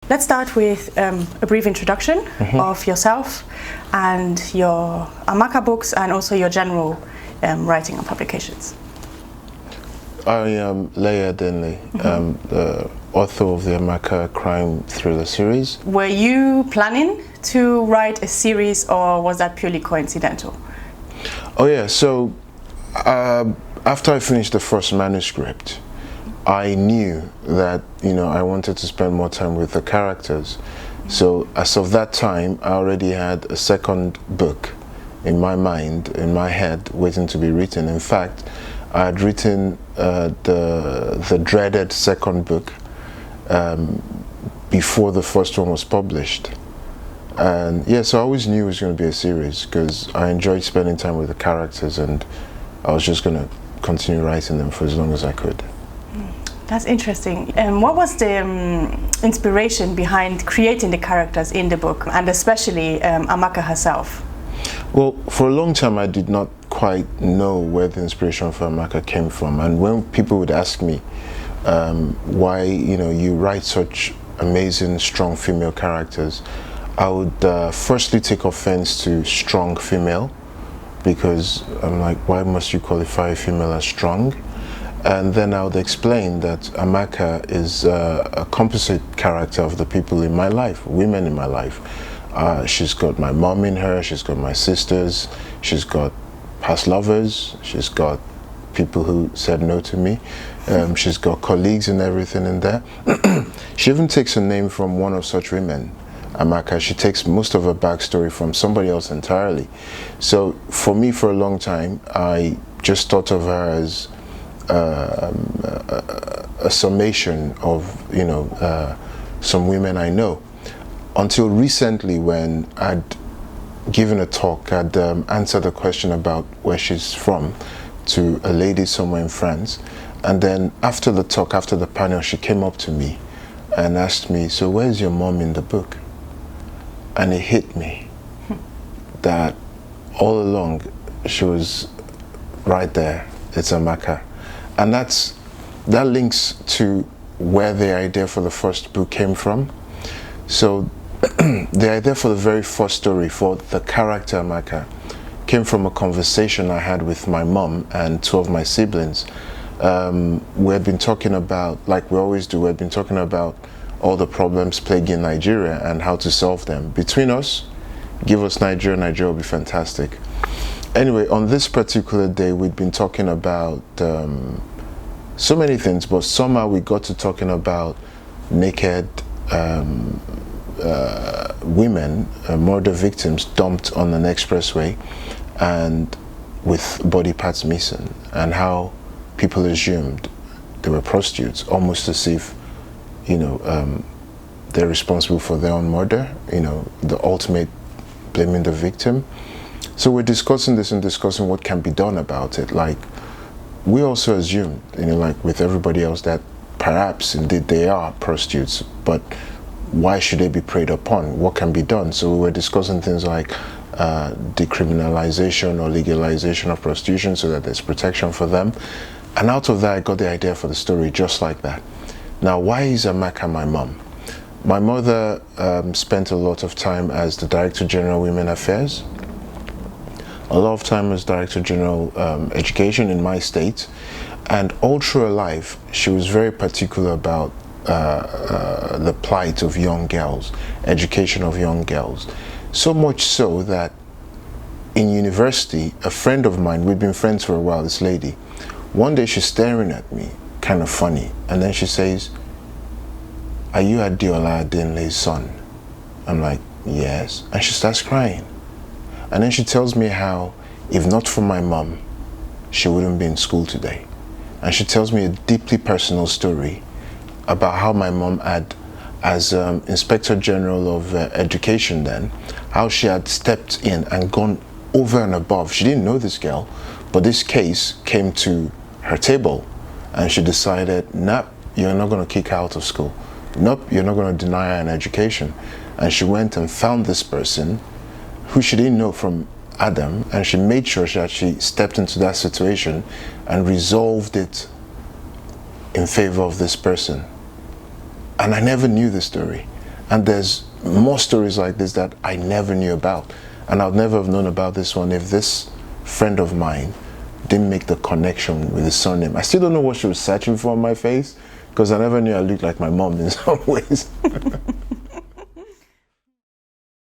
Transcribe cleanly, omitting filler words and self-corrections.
let's start with a brief introduction of yourself and your Amaka books and also your general writing and publications. I am Leye Adenle, the author of the Amaka crime thriller series. Were you planning to write a series, or was that purely coincidental? Oh yeah, so after I finished the first manuscript, I knew that, I wanted to spend more time with the characters. So as of that time, I already had a second book in my mind, in my head, waiting to be written. In fact, I had written the dreaded second book before the first one was published. And yeah, so I always knew it was going to be a series because I enjoyed spending time with the characters, and I was just going to continue writing them for as long as I could. That's interesting. What was the inspiration behind creating the characters in the book, and especially Amaka herself? Well, for a long time I did not quite know where the inspiration for Amaka came from, and when people would ask me why you write such amazing, strong female characters, I would firstly take offense to strong female, because I'm like, why must you qualify a female as strong? And then I would explain that Amaka is a composite character of the people in my life, women in my life. She's got my mom in her, she's got my sisters, she's got past lovers, she's got people who said no to me, she's got colleagues and everything in there. She even takes a name from one of such women, Amaka. She takes most of her backstory from somebody else entirely. So for me, for a long time, I just thought of her as a summation of some women I know, until recently when I'd given a talk. I'd answered a question about where she's from to a lady somewhere in France, and then after the talk, after the panel, she came up to me and asked me, so where's your mom in the book? And it hit me that all along she was right there. It's Amaka. And that links to where the idea for the first book came from. So the idea for the very first story, for the character Amaka, came from a conversation I had with my mom and two of my siblings. We had been talking about, like we always do, we had been talking about all the problems plaguing Nigeria and how to solve them. Between us, give us Nigeria, Nigeria will be fantastic. Anyway, on this particular day, we'd been talking about so many things, but somehow we got to talking about naked women, murder victims dumped on an expressway and with body parts missing, and how people assumed they were prostitutes, almost as if they're responsible for their own murder, the ultimate blaming the victim. So we're discussing this and discussing what can be done about it. Like, we also assume, like with everybody else, that perhaps indeed they are prostitutes, but why should they be preyed upon? What can be done? So we were discussing things like decriminalization or legalization of prostitution so that there's protection for them. And out of that, I got the idea for the story just like that. Now, why is Amaka my mom? My mother spent a lot of time as the Director General Women Affairs, a lot of time as Director General Education in my state, and all through her life she was very particular about the plight of young girls, education of young girls. So much so that in university, a friend of mine, we'd been friends for a while, this lady, one day she's staring at me, kind of funny, and then she says, "Are you Leye Adenle's son?" I'm like, "Yes." And she starts crying. And then she tells me how, if not for my mom, she wouldn't be in school today. And she tells me a deeply personal story about how my mom had, as Inspector General of Education then, how she had stepped in and gone over and above. She didn't know this girl, but this case came to her table, and she decided, nope, you're not going to kick her out of school. Nope, you're not going to deny her an education. And she went and found this person who she didn't know from Adam, and she made sure that she stepped into that situation and resolved it in favor of this person. And I never knew the story. And there's more stories like this that I never knew about. And I'd never have known about this one if this friend of mine didn't make the connection with the surname. I still don't know what she was searching for on my face, because I never knew I looked like my mom in some ways.